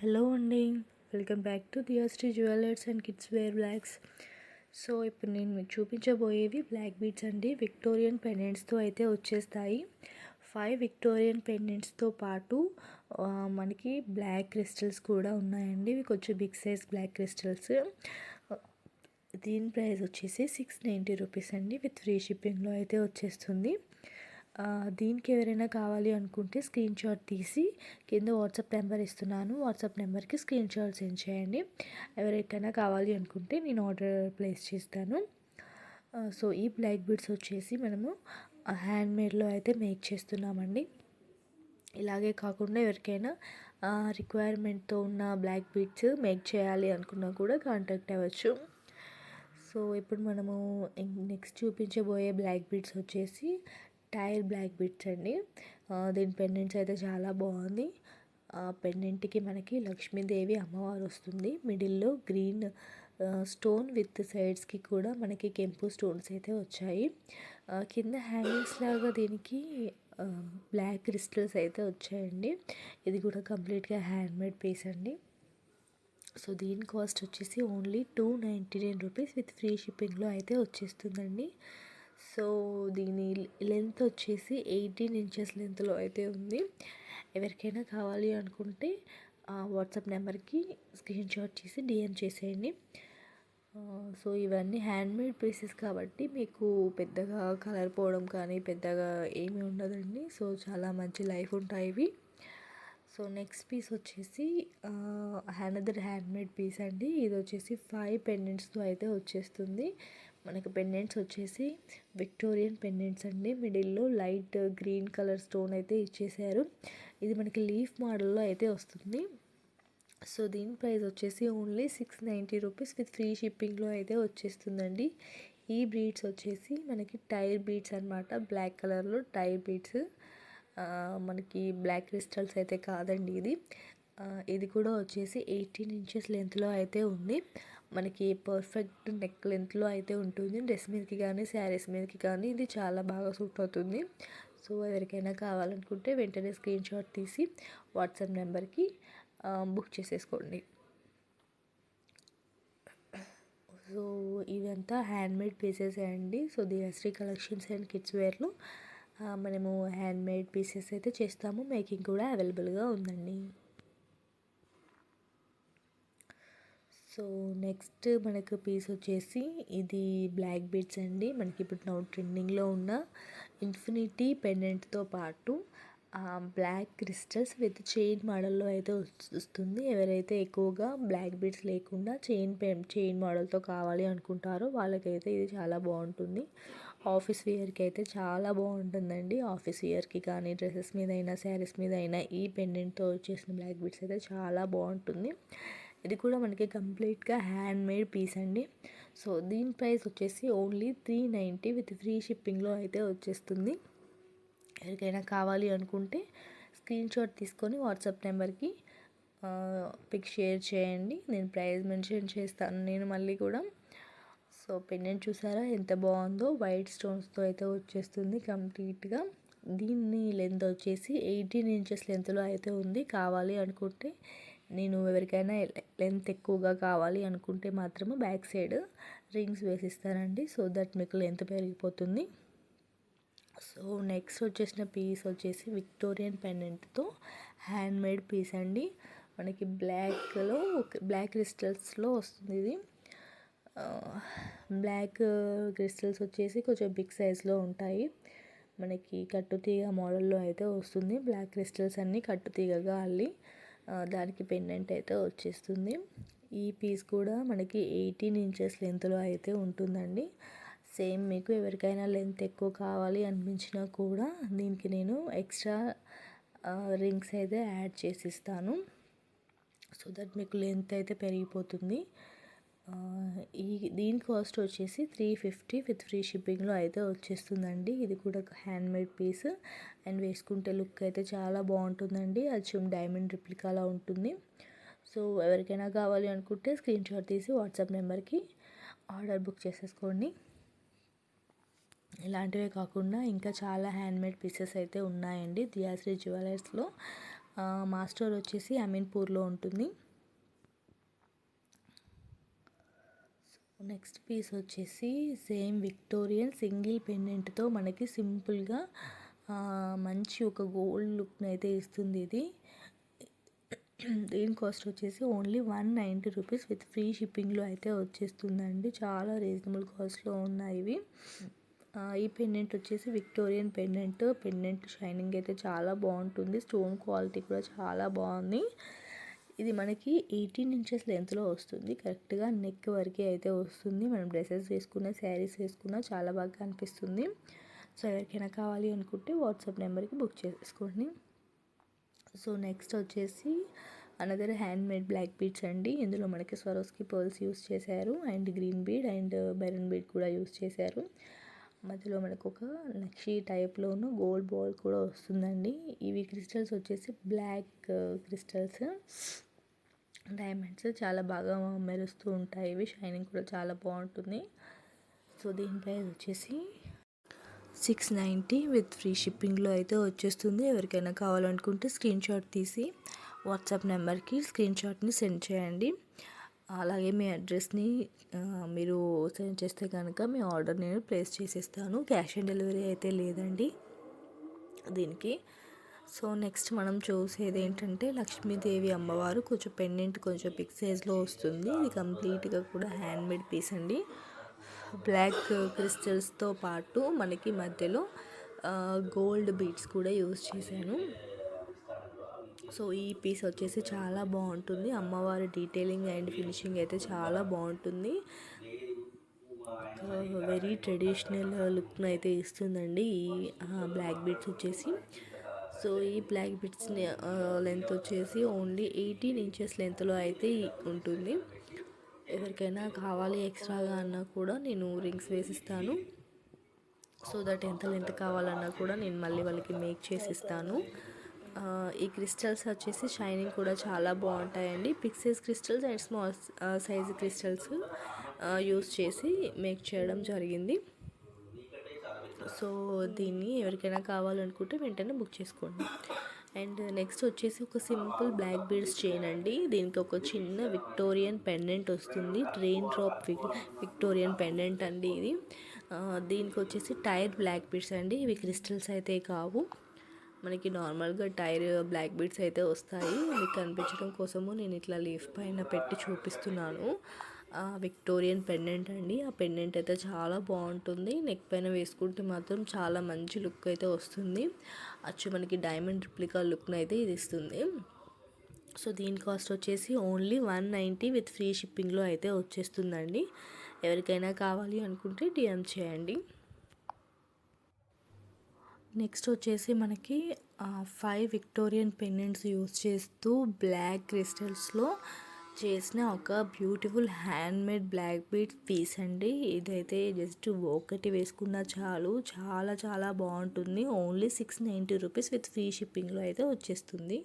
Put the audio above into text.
Hello అండి, welcome back to Diyasri jewellers and kids wear blogs. So ఇప్పుడు నేను మీకు చూపించబోయేవి బ్లాక్ బీడ్స్ అండి. విక్టోరియన్ పెండెంట్స్తో అయితే వచ్చేస్తాయి. 5 విక్టోరియన్ పెండెంట్స్తో పాటు మనకి బ్లాక్ క్రిస్టల్స్ కూడా ఉన్నాయండి. ఇవి కొంచెం బిగ్ సైజ్ బ్లాక్ క్రిస్టల్స్. దీని ప్రైస్ వచ్చేసి 690 రూపీస్ అండి. విత్ ఫ్రీ షిప్పింగ్లో అయితే వచ్చేస్తుంది. దీనికి ఎవరైనా కావాలి అనుకుంటే స్క్రీన్ షాట్ తీసి కింద వాట్సాప్ నెంబర్ ఇస్తున్నాను. వాట్సాప్ నెంబర్కి స్క్రీన్ షాట్ సెండ్ చేయండి. ఎవరికైనా కావాలి అనుకుంటే నేను ఆర్డర్ ప్లేస్ చేస్తాను. సో ఈ బ్లాక్ బీడ్స్ వచ్చేసి మనము హ్యాండ్మేడ్లో అయితే మేక్ చేస్తున్నామండి. ఇలాగే కాకుండా ఎవరికైనా రిక్వైర్మెంట్తో ఉన్న బ్లాక్ బీడ్స్ మేక్ చేయాలి అనుకున్నా కూడా కాంటాక్ట్ అవ్వచ్చు. సో ఇప్పుడు మనము నెక్స్ట్ చూపించబోయే బ్లాక్ బీడ్స్ వచ్చేసి టైర్ బ్లాక్ బీడ్స్ అండి. దీని పెండెంట్స్ అయితే చాలా బాగుంది. పెండెంట్కి మనకి లక్ష్మీదేవి అమ్మవారు వస్తుంది. మిడిల్లో గ్రీన్ స్టోన్ విత్ సైడ్స్కి కూడా మనకి కెంపు స్టోన్స్ అయితే వచ్చాయి. కింద హ్యాంగింగ్స్ లాగా దీనికి బ్లాక్ క్రిస్టల్స్ అయితే వచ్చాయండి. ఇది కూడా కంప్లీట్గా హ్యాండ్మేడ్ పీస్ అండి. సో దీని కాస్ట్ వచ్చేసి ఓన్లీ 299 రూపీస్ విత్ ఫ్రీ షిప్పింగ్లో అయితే వచ్చేస్తుందండి. సో దీని లెంత్ వచ్చేసి 18 ఇంచెస్ లెంత్లో అయితే ఉంది. ఎవరికైనా కావాలి అనుకుంటే వాట్సాప్ నెంబర్కి స్క్రీన్ షాట్ చేసి డిఎం చేసేయండి. సో ఇవన్నీ హ్యాండ్మేడ్ పీసెస్ కాబట్టి మీకు పెద్దగా కలర్ పోవడం కానీ పెద్దగా ఏమీ ఉండదండి. సో చాలా మంచి లైఫ్ ఉంటాయి ఇవి. సో నెక్స్ట్ పీస్ వచ్చేసి అనదర్ హ్యాండ్మేడ్ పీస్ అండి. ఇది వచ్చేసి 5 పెండెంట్స్తో అయితే వచ్చేస్తుంది. మనకి పెండెంట్స్ వచ్చేసి విక్టోరియన్ పెండెంట్స్ అండి. మిడిల్లో లైట్ గ్రీన్ కలర్ స్టోన్ అయితే ఇచ్చేసారు. ఇది మనకి లీఫ్ మోడల్లో అయితే వస్తుంది. సో దీని ప్రైస్ వచ్చేసి ఓన్లీ 690 రూపీస్ విత్ ఫ్రీ షిప్పింగ్లో అయితే వచ్చేస్తుందండి. ఈ బీడ్స్ వచ్చేసి మనకి టైర్ బీడ్స్ అనమాట. బ్లాక్ కలర్లో టైర్ బీడ్స్. మనకి బ్లాక్ క్రిస్టల్స్ అయితే కాదండి ఇది. ఇది కూడా వచ్చేసి 18 ఇంచెస్ లెంత్లో అయితే ఉంది. మనకి పర్ఫెక్ట్ నెక్ లెంత్లో అయితే ఉంటుంది. డ్రెస్ మీదకి కానీ శారీస్ మీదకి కానీ ఇది చాలా బాగా సూట్ అవుతుంది. సో ఎవరికైనా కావాలనుకుంటే వెంటనే స్క్రీన్ షాట్ తీసి వాట్సాప్ నెంబర్కి బుక్ చేసేసుకోండి. సో ఇదంతా హ్యాండ్మేడ్ పీసెస్ అండి. సో దియాశ్రీ కలెక్షన్స్ అండ్ కిడ్స్ వేర్లో మనము హ్యాండ్మేడ్ పీసెస్ అయితే చేస్తాము. మేకింగ్ కూడా అవైలబుల్గా ఉందండి. సో నెక్స్ట్ మనకు పీస్ వచ్చేసి ఇది బ్లాక్ బీడ్స్ అండి. మనకి ఇప్పుడు ట్రెండింగ్లో ఉన్న ఇన్ఫినిటీ పెండెంట్తో పాటు బ్లాక్ క్రిస్టల్స్ విత్ చైన్ మోడల్లో అయితే వస్తుంది. ఎవరైతే ఎక్కువగా బ్లాక్ బీడ్స్ లేకుండా చైన్ మోడల్తో కావాలి అనుకుంటారో వాళ్ళకైతే ఇది చాలా బాగుంటుంది. ఆఫీస్ వేర్కి అయితే చాలా బాగుంటుందండి. ఆఫీస్ వేర్కి కానీ డ్రెస్సెస్ మీద అయినా శారీస్ మీద అయినా ఈ పెండెంట్తో వచ్చేసిన బ్లాక్ బీడ్స్ అయితే చాలా బాగుంటుంది. ఇది కూడా మనకి కంప్లీట్గా హ్యాండ్మేడ్ పీస్ అండి. సో దీని ప్రైస్ వచ్చేసి ఓన్లీ 390 విత్ ఫ్రీ షిప్పింగ్లో అయితే వచ్చేస్తుంది. ఎవరికైనా కావాలి అనుకుంటే స్క్రీన్ షాట్ తీసుకొని వాట్సాప్ నెంబర్కి పిక్ షేర్ చేయండి. నేను ప్రైస్ మెన్షన్ చేస్తాను నేను మళ్ళీ కూడా. సో పెండెంట్ చూసారా ఎంత బాగుందో. వైట్ స్టోన్స్తో అయితే వచ్చేస్తుంది కంప్లీట్గా. దీన్ని లెంత్ వచ్చేసి 18 ఇంచెస్ లెంత్లో అయితే ఉంది. కావాలి అనుకుంటే నేను ఎవరికైనా లెంత్ ఎక్కువగా కావాలి అనుకుంటే మాత్రము బ్యాక్ సైడ్ రింగ్స్ వేసిస్తానండి. సో దట్ మీకు లెంత్ పెరిగిపోతుంది. సో నెక్స్ట్ వచ్చేసిన పీస్ వచ్చేసి విక్టోరియన్ పెండెంట్తో హ్యాండ్మేడ్ పీస్ అండి. మనకి బ్లాక్ క్రిస్టల్స్లో వస్తుంది ఇది. బ్లాక్ క్రిస్టల్స్ వచ్చేసి కొంచెం బిగ్ సైజ్లో ఉంటాయి. మనకి కట్టుతీగ మోడల్లో అయితే వస్తుంది. బ్లాక్ క్రిస్టల్స్ అన్నీ కట్టుతీగగా అల్లి దానికి పెండెంట్ అయితే వచ్చేస్తుంది. ఈ పీస్ కూడా మనకి 18 ఇంచెస్ లెంత్లో అయితే ఉంటుందండి. సేమ్ మీకు ఎవరికైనా లెంత్ ఎక్కువ కావాలి అనిపించినా కూడా దీనికి నేను ఎక్స్ట్రా రింగ్స్ అయితే యాడ్ చేసి ఇస్తాను. సో దట్ మీకు లెంత్ అయితే పెరిగిపోతుంది. దీని కాస్ట్ వచ్చేసి 350 విత్ ఫ్రీ షిప్పింగ్లో అయితే వచ్చేస్తుందండి. ఇది కూడా హ్యాండ్మేడ్ పీస్ అండ్ వేసుకుంటే లుక్ అయితే చాలా బాగుంటుందండి. అచ్చం డైమండ్ రిప్లికాలా ఉంటుంది. సో ఎవరికైనా కావాలి అనుకుంటే స్క్రీన్ షాట్ తీసి వాట్సాప్ నెంబర్కి ఆర్డర్ బుక్ చేసేసుకోండి. ఇలాంటివే కాకుండా ఇంకా చాలా హ్యాండ్మేడ్ పీసెస్ అయితే ఉన్నాయండి దియాశ్రీ జ్యువెలర్స్లో. మా స్టోర్ వచ్చేసి అమీన్పూర్లో ఉంటుంది. నెక్స్ట్ పీస్ వచ్చేసి సేమ్ విక్టోరియన్ సింగిల్ పెండెంట్తో మనకి సింపుల్గా మంచి ఒక గోల్డ్ లుక్ని అయితే ఇస్తుంది. ఇది దీని కాస్ట్ వచ్చేసి ఓన్లీ 190 రూపీస్ విత్ ఫ్రీ షిప్పింగ్లో అయితే వచ్చేస్తుందండి. చాలా రీజనబుల్ కాస్ట్లో ఉన్నాయి ఇవి. ఈ పెండెంట్ వచ్చేసి విక్టోరియన్ పెండెంట్ షైనింగ్ అయితే చాలా బాగుంటుంది. స్టోన్ క్వాలిటీ కూడా చాలా బాగుంది. ఇది మనకి 18 ఇంచెస్ లెంత్లో వస్తుంది. కరెక్ట్గా నెక్ వరకే అయితే వస్తుంది. మనం డ్రెస్సెస్ వేసుకున్న, శారీస్ వేసుకున్న చాలా బాగా కనిపిస్తుంది. సో ఎవరికైనా కావాలి అనుకుంటే వాట్సాప్ నెంబర్కి బుక్ చేసుకోండి. సో నెక్స్ట్ వచ్చేసి another handmade black beads అండి. ఇందులో మనకి స్వరోస్కి పర్ల్స్ యూస్ చేశారు and green bead and maroon bead కూడా యూస్ చేశారు. మధ్యలో మనకు ఒక నక్షి టైప్లోను గోల్డ్ బాల్ కూడా వస్తుందండి. ఇవి క్రిస్టల్స్ వచ్చేసి బ్లాక్ క్రిస్టల్స్, డైమండ్స్ చాలా బాగా మెరుస్తూ ఉంటాయి. ఇవి షైనింగ్ కూడా చాలా బాగుంటుంది. సో దీని ప్రైస్ వచ్చేసి 690 విత్ ఫ్రీ షిప్పింగ్లో అయితే వచ్చేస్తుంది. ఎవరికైనా కావాలనుకుంటే స్క్రీన్ షాట్ తీసి వాట్సాప్ నెంబర్కి స్క్రీన్ షాట్ని సెండ్ చేయండి. అలాగే మీ అడ్రస్ని మీరు సెండ్ చేస్తే కనుక మీ ఆర్డర్ నేను ప్లేస్ చేసేస్తాను. క్యాష్ ఆన్ డెలివరీ అయితే లేదండి దీనికి. సో నెక్స్ట్ మనం చూసేది ఏంటంటే లక్ష్మీదేవి అమ్మవారు కొంచెం పెండెంట్ కొంచెం బిగ్ సైజ్లో వస్తుంది. ఇది కంప్లీట్గా కూడా హ్యాండ్మేడ్ పీస్ అండి. బ్లాక్ క్రిస్టల్స్తో పాటు మనకి మధ్యలో గోల్డ్ బీడ్స్ కూడా యూజ్ చేశాను. సో ఈ పీస్ వచ్చేసి చాలా బాగుంటుంది. అమ్మవారి డీటెయిలింగ్ అండ్ ఫినిషింగ్ అయితే చాలా బాగుంటుంది. వెరీ ట్రెడిషనల్ లుక్ను అయితే ఇస్తుందండి ఈ బ్లాక్ బీడ్స్ వచ్చేసి. సో ఈ బ్లాక్ బీడ్స్ లెంత్ వచ్చేసి ఓన్లీ 18 ఇంచెస్ లెంత్లో అయితే ఉంటుంది. ఎవరికైనా కావాలి ఎక్స్ట్రాగా అన్నా కూడా నేను రింగ్స్ వేసిస్తాను. సో దట్ ఎంత లెంత్ కావాలన్నా కూడా నేను మళ్ళీ వాళ్ళకి మేక్ చేసిస్తాను. ఈ క్రిస్టల్స్ వచ్చేసి షైనింగ్ కూడా చాలా బాగుంటాయండి. పిక్సెస్ crystals and small size crystals use చేసి మేక్ చేయడం జరిగింది. సో దీన్ని ఎవరికైనా కావాలనుకుంటే వెంటనే బుక్ చేసుకోండి. అండ్ నెక్స్ట్ వచ్చేసి ఒక సింపుల్ బ్లాక్ బీడ్స్ చైన్ అండి. దీనికి ఒక చిన్న విక్టోరియన్ పెండెంట్ వస్తుంది. రెయిన్ డ్రాప్ విక్టోరియన్ పెండెంట్ అండి ఇది. దీనికి వచ్చేసి టైర్ బ్లాక్ బీడ్స్ అండి. ఇవి క్రిస్టల్స్ అయితే కావు, మనకి నార్మల్గా టైర్ బ్లాక్ బీడ్స్ అయితే వస్తాయి. మీకు కనిపించడం కోసము నేను ఇట్లా లీఫ్ పైన పెట్టి చూపిస్తున్నాను. విక్టోరియన్ పెండెంట్ అండి. ఆ పెండెంట్ అయితే చాలా బాగుంటుంది. నెక్ పైన వేసుకుంటే మాత్రం చాలా మంచి లుక్ అయితే వస్తుంది. అచ్చు మనకి డైమండ్ రిప్లికా లుక్ను అయితే ఇది ఇస్తుంది. సో దీని కాస్ట్ వచ్చేసి ఓన్లీ 190 విత్ ఫ్రీ షిప్పింగ్లో అయితే వచ్చేస్తుందండి. ఎవరికైనా కావాలి అనుకుంటే డిఎం చేయండి. నెక్స్ట్ వచ్చేసి మనకి 5 విక్టోరియన్ పెండెంట్స్ యూస్ చేస్తూ బ్లాక్ క్రిస్టల్స్లో చేసిన ఒక beautiful handmade black bead piece అండి. ఇదైతే జస్ట్ ఒకటి వేసుకున్నా చాలు, చాలా చాలా బాగుంటుంది. ఓన్లీ 690 రూపీస్ విత్ ఫ్రీ షిప్పింగ్లో అయితే వచ్చేస్తుంది.